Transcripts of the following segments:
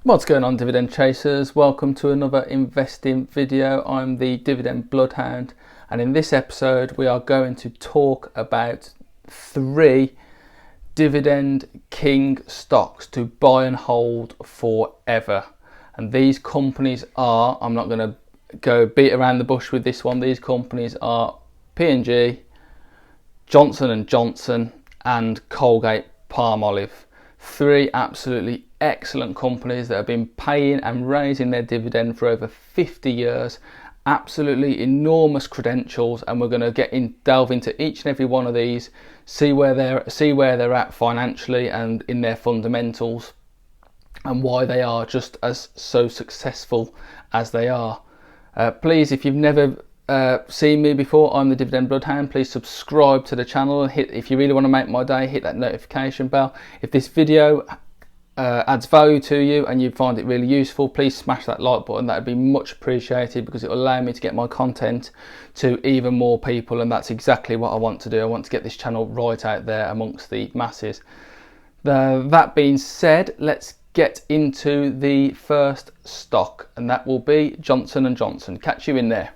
What's going on, dividend chasers? Welcome to another investing video. I'm the Dividend Bloodhound, and in this episode we are going to talk about 3 dividend king stocks to buy and hold forever. And these companies are, I'm not going to go beat around the bush with this one, these companies are P&G, Johnson & Johnson and Colgate-Palmolive. 3 absolutely excellent companies that have been paying and raising their dividend for over 50 years. Absolutely enormous credentials, and we're going to delve into each and every one of these, see where they're at financially and in their fundamentals, and why they are just as so successful as they are. Please, if you've never seen me before, I'm the Dividend Bloodhound. Please subscribe to the channel. If you really want to make my day, hit that notification bell. If this video adds value to you and you find it really useful, please smash that like button. That would be much appreciated, because it will allow me to get my content to even more people, and that's exactly what I want to do. I want to get this channel right out there amongst the masses. That being said, let's get into the first stock, and that will be Johnson & Johnson. Catch you in there.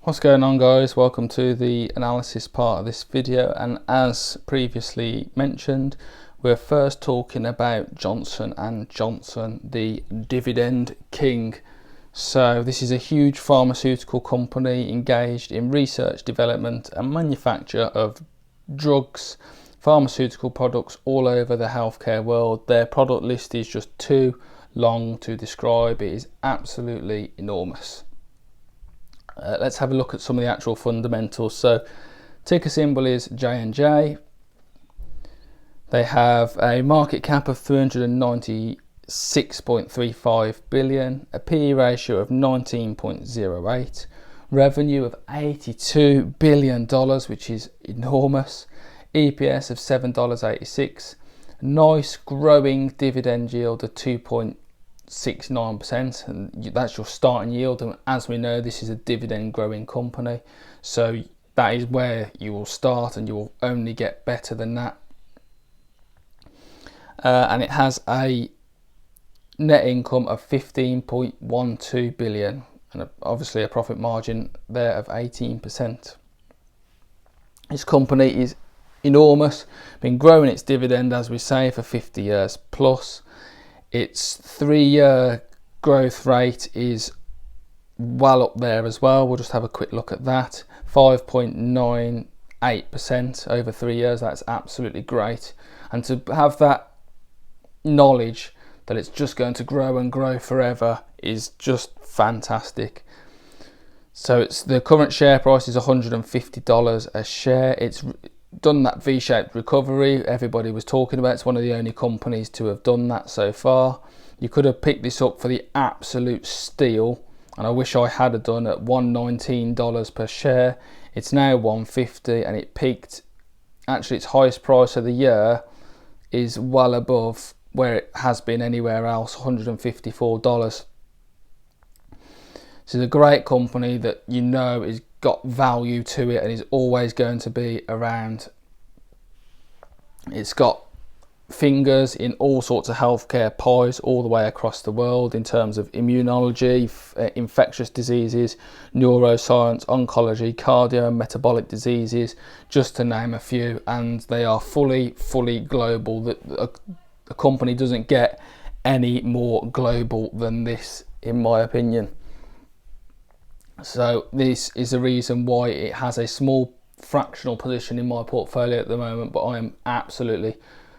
What's going on, guys? Welcome to the analysis part of this video, and as previously mentioned, we're first talking about Johnson & Johnson, the dividend king. So this is a huge pharmaceutical company engaged in research, development and manufacture of drugs, pharmaceutical products all over the healthcare world. Their product list is just too long to describe. It is absolutely enormous. Let's have a look at some of the actual fundamentals. So ticker symbol is J&J. They have a market cap of 396.35 billion, a PE ratio of 19.08, revenue of $82 billion, which is enormous, EPS of $7.86, nice growing dividend yield of 2.69%, and that's your starting yield. And as we know, this is a dividend growing company, so that is where you will start, and you will only get better than that. And it has a net income of 15.12 billion, and obviously a profit margin there of 18%. This company is enormous, been growing its dividend, as we say, for 50 years plus. Its 3-year growth rate is well up there as well. We'll just have a quick look at that. 5.98% over 3 years. That's absolutely great. And to have that knowledge that it's just going to grow and grow forever is just fantastic. So the current share price is $150 a share. It's done that V-shaped recovery everybody was talking about. It's one of the only companies to have done that so far. You could have picked this up for the absolute steal, and I wish I had done, at $119 per share. It's now $150, and it peaked, actually its highest price of the year is well above where it has been anywhere else, $154. This is a great company that you know is got value to it and is always going to be around. It's got fingers in all sorts of healthcare pies all the way across the world, in terms of immunology, infectious diseases, neuroscience, oncology, cardio and metabolic diseases, just to name a few, and they are fully global. The company doesn't get any more global than this, in my opinion. So this is the reason why it has a small fractional position in my portfolio at the moment, but I am absolutely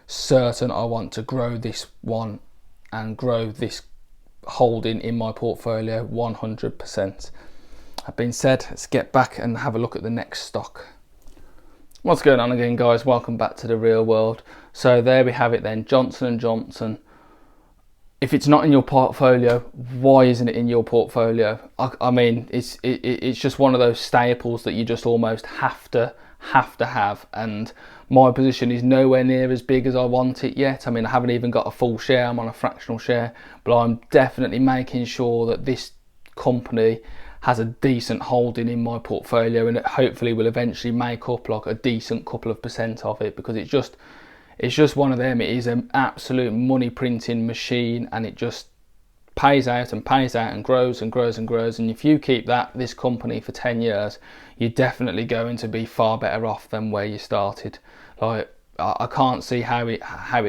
certain I want to grow this one and grow this holding in my portfolio 100%. That being said, let's get back and have a look at the next stock. What's going on again, guys? Welcome back to the real world. So there we have it then, Johnson & Johnson. If it's not in your portfolio, why isn't it in your portfolio? I mean, it's just one of those staples that you just almost have to have. And my position is nowhere near as big as I want it yet. I mean, I haven't even got a full share. I'm on a fractional share, but I'm definitely making sure that this company has a decent holding in my portfolio, and it hopefully will eventually make up like a decent couple of percent of it, because it's just one of them. It is an absolute money printing machine, and it just pays out and pays out and grows and grows and grows. And if you keep this company for 10 years, you're definitely going to be far better off than where you started. Like, I can't see how it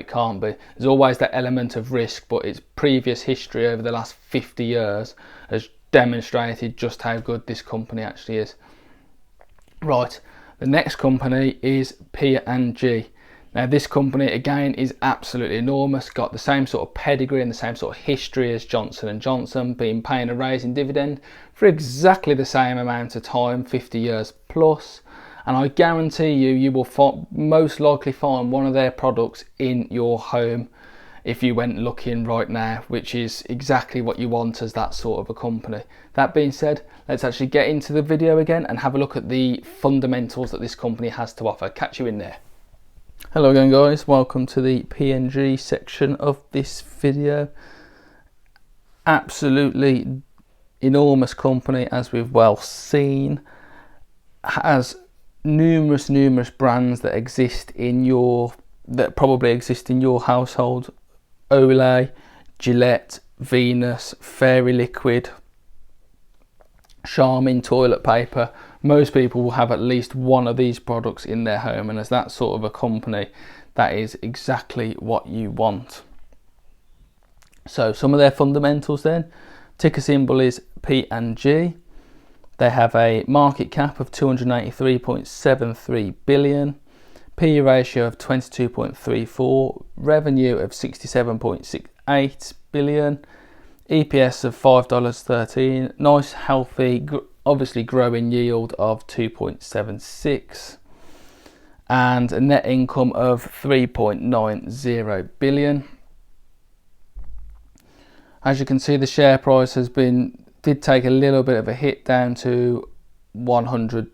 can't be. There's always that element of risk, but its previous history over the last 50 years has demonstrated just how good this company actually is. Right, the next company is P&G. Now this company again is absolutely enormous, got the same sort of pedigree and the same sort of history as Johnson & Johnson, been paying a raising dividend for exactly the same amount of time, 50 years plus, and I guarantee you will most likely find one of their products in your home if you went looking right now, which is exactly what you want as that sort of a company. That being said, let's actually get into the video again and have a look at the fundamentals that this company has to offer. Catch you in there. Hello again guys, welcome to the P&G section of this video. Absolutely enormous company, as we've well seen. Has numerous brands that probably exist in your household. Olay, Gillette, Venus, Fairy Liquid, Charmin toilet paper. Most people will have at least one of these products in their home, and as that sort of a company, that is exactly what you want. So some of their fundamentals then. Ticker symbol is P&G. They have a market cap of 283.73 billion, PE ratio of 22.34, revenue of 67.68 billion, EPS of $5.13, nice healthy obviously growing yield of 2.76, and a net income of 3.90 billion. As you can see, the share price did take a little bit of a hit down to $100,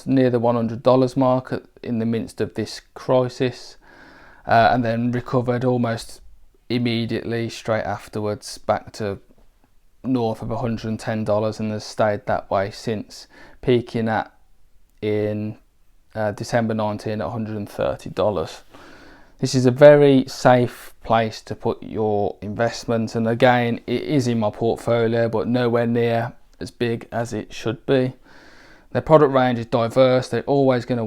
near the $100 mark in the midst of this crisis, and then recovered almost immediately straight afterwards back to north of $110, and has stayed that way since, peaking in December 19 at $130. This is a very safe place to put your investment, and again, it is in my portfolio but nowhere near as big as it should be. Their product range is diverse. They're always going to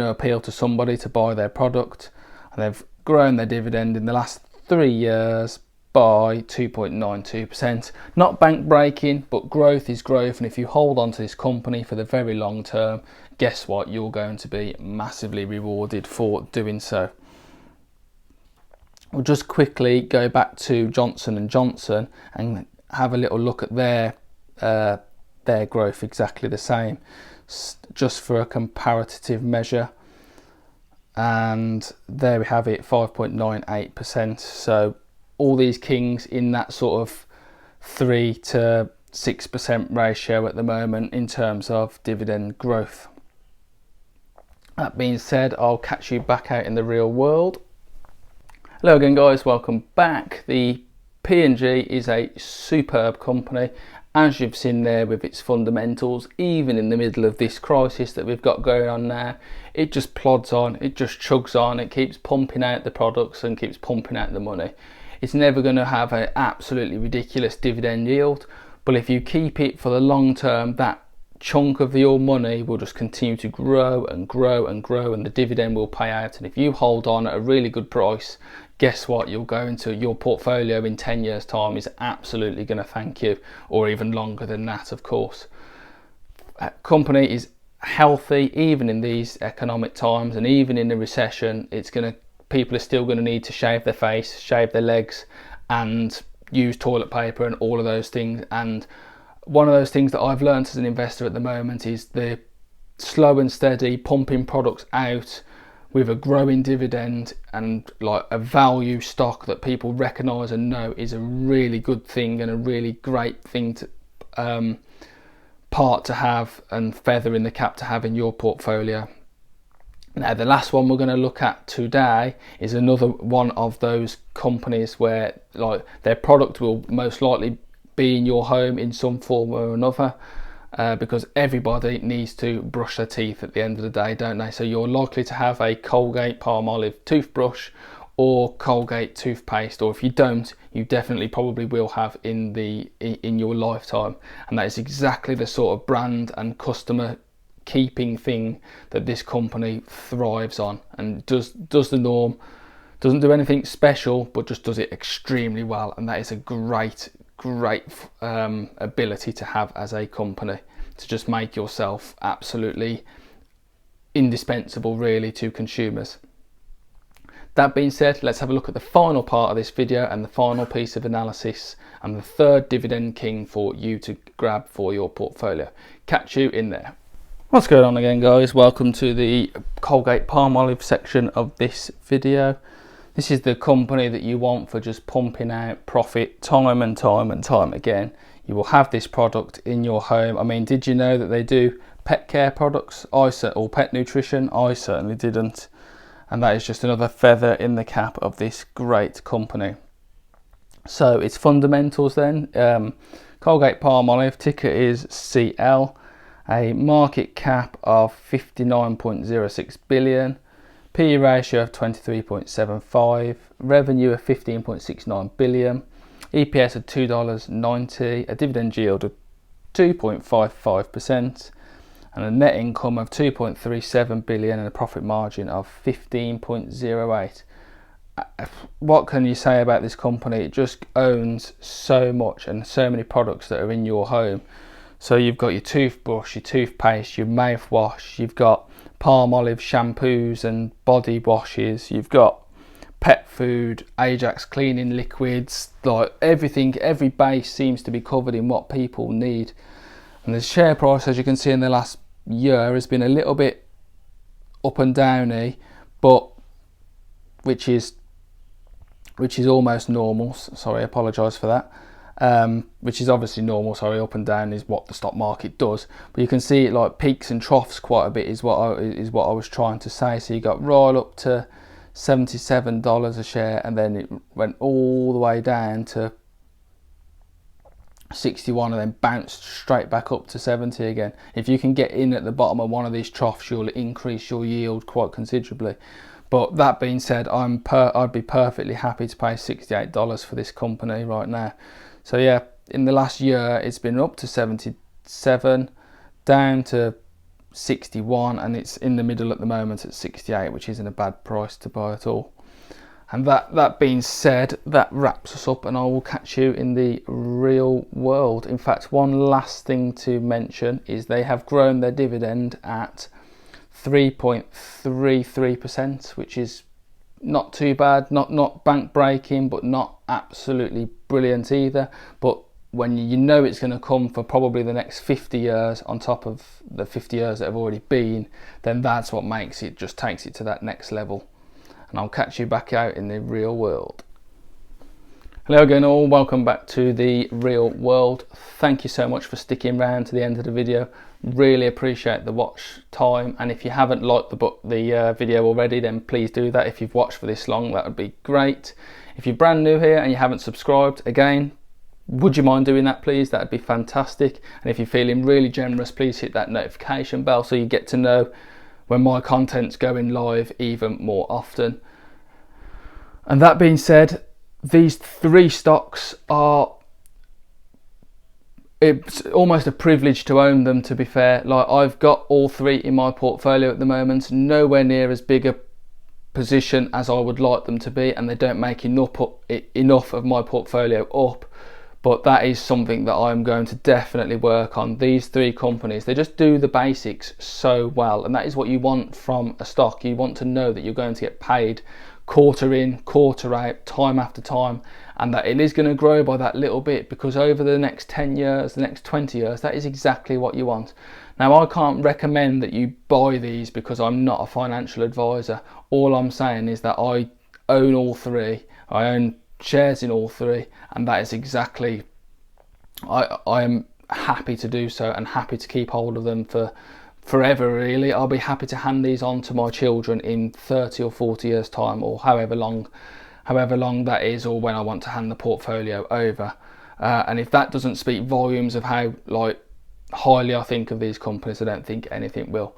appeal to somebody to buy their product, and they've grown their dividend in the last 3 years by 2.92%. Not bank breaking, but growth is growth, and if you hold on to this company for the very long term, guess what, you're going to be massively rewarded for doing so. We'll just quickly go back to Johnson & Johnson and have a little look at their growth, exactly the same, just for a comparative measure, and there we have it, 5.98%. so all these kings in that sort of 3 to 6% ratio at the moment in terms of dividend growth. That being said, I'll catch you back out in the real world. Hello again guys, welcome back. The P&G is a superb company, as you've seen there, with its fundamentals. Even in the middle of this crisis that we've got going on now, it just plods on, it just chugs on, it keeps pumping out the products and keeps pumping out the money. It's never going to have an absolutely ridiculous dividend yield, but if you keep it for the long term, that chunk of your money will just continue to grow and grow and grow, and the dividend will pay out. And if you hold on at a really good price, guess what, you'll go into your portfolio in 10 years time is absolutely going to thank you, or even longer than that, of course. Company is healthy even in these economic times, and even in the recession, people are still going to need to shave their face, shave their legs, and use toilet paper and all of those things. And one of those things that I've learned as an investor at the moment is the slow and steady pumping products out with a growing dividend and like a value stock that people recognise and know is a really good thing and a really great thing to part to have and feather in the cap to have in your portfolio. Now the last one we're going to look at today is another one of those companies where like their product will most likely be in your home in some form or another, because everybody needs to brush their teeth at the end of the day, don't they? So you're likely to have a Colgate-Palmolive toothbrush or Colgate toothpaste, or if you don't, you definitely probably will have in your lifetime. And that is exactly the sort of brand and customer keeping thing that this company thrives on, and does the norm. Doesn't do anything special, but just does it extremely well, and that is a great ability to have as a company, to just make yourself absolutely indispensable really to consumers. That being said, let's have a look at the final part of this video and the final piece of analysis and the third dividend king for you to grab for your portfolio. Catch you in there. What's going on again, guys? Welcome to the Colgate-Palmolive section of this video. This is the company that you want for just pumping out profit time and time again. You will have this product in your home. I mean, did you know that they do pet care products or pet nutrition? I certainly didn't. And that is just another feather in the cap of this great company. So its fundamentals then, Colgate-Palmolive, ticker is CL, a market cap of 59.06 billion, PE ratio of 23.75, revenue of 15.69 billion, EPS of $2.90, a dividend yield of 2.55%, and a net income of 2.37 billion and a profit margin of 15.08. What can you say about this company? It just owns so much and so many products that are in your home. So you've got your toothbrush, your toothpaste, your mouthwash, you've got Palmolive shampoos and body washes, you've got pet food, Ajax cleaning liquids, like everything, every base seems to be covered in what people need. And the share price, as you can see in the last year, has been a little bit up and downy, but which is almost normal. Sorry, I apologise for that. Which is obviously normal. Sorry, up and down is what the stock market does. But you can see it like peaks and troughs quite a bit. Is what I was trying to say. So you got right up to $77 a share, and then it went all the way down to 61 and then bounced straight back up to 70 again. If you can get in at the bottom of one of these troughs, you'll increase your yield quite considerably. But that being said, I'd be perfectly happy to pay $68 for this company right now. So yeah, in the last year it's been up to 77, down to 61, and it's in the middle at the moment at 68, which isn't a bad price to buy at all. And that being said, that wraps us up, and I will catch you in the real world. In fact, one last thing to mention is they have grown their dividend at 3.33%, which is not too bad, not bank breaking, but not absolutely brilliant either. But when you know it's going to come for probably the next 50 years on top of the 50 years that have already been, then that's what makes it, just takes it to that next level. And I'll catch you back out in the real world. Hello again all, welcome back to the real world. Thank you so much for sticking around to the end of the video. Really appreciate the watch time, and if you haven't liked the video already, then please do that. If you've watched for this long, that would be great. If you're brand new here and you haven't subscribed, again, would you mind doing that please? That would be fantastic. And if you're feeling really generous, please hit that notification bell so you get to know when my content's going live even more often. And that being said, these three stocks are, it's almost a privilege to own them, to be fair. Like, I've got all three in my portfolio at the moment, nowhere near as big a position as I would like them to be, and they don't make enough of my portfolio up. But that is something that I'm going to definitely work on. These three companies, they just do the basics so well, and that is what you want from a stock. You want to know that you're going to get paid quarter in, quarter out, time after time, and that it is going to grow by that little bit, because over the next 10 years, the next 20 years, that is exactly what you want. Now, I can't recommend that you buy these because I'm not a financial advisor. All I'm saying is that I own all three. I own shares in all three, and that is exactly, I am happy to do so and happy to keep hold of them for forever really. I'll be happy to hand these on to my children in 30 or 40 years time, or however long that is, or when I want to hand the portfolio over. And if that doesn't speak volumes of how highly I think of these companies, I don't think anything will.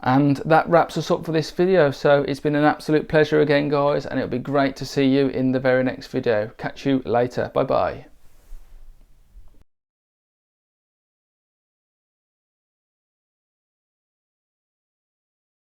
And that wraps us up for this video. So it's been an absolute pleasure again, guys, and it'll be great to see you in the very next video. Catch you later. Bye bye.